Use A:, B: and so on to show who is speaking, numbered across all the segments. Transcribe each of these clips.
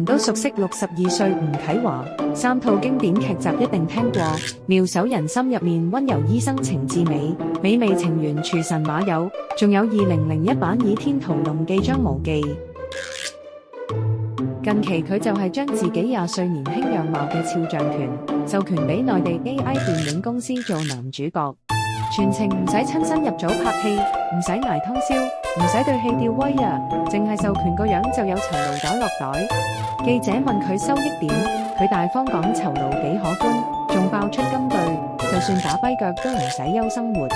A: 人都熟悉62歲吳啟華，3套經典劇集一定聽過，妙手仁心入面溫柔醫生程志美，美味情緣廚神馬友，仲有2001版倚天屠龍記張無忌。近期佢就係將自己20歲年輕樣貌嘅肖像權授權俾內地 AI 電影公司做男主角，全程唔使親身入組拍戲，唔使捱通宵，唔使對戲吊威啊，淨係授權個樣就有酬勞袋落袋。記者問佢收益點，佢大方講酬勞幾可觀，仲爆出金句，就算打跛腳都唔使憂生活。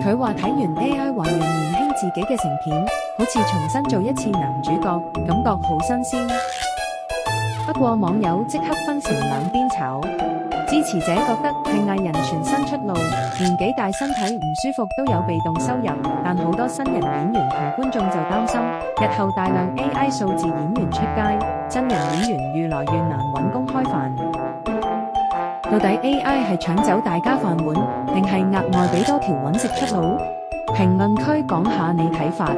A: 佢話睇完 AI 還原年輕自己嘅成片，好似重新做一次男主角，感覺好新鮮。不過網友即刻分成兩邊炒，支持者覺得係藝人全新出路，年紀大身體唔舒服都有被動收入，但好多新人演員同觀眾就擔心，日後大量 AI 數字演員出街，真人演員越來越難揾工開飯。到底 AI 係搶走大家飯碗，定係額外俾多條揾食出路？評論區講下你睇法。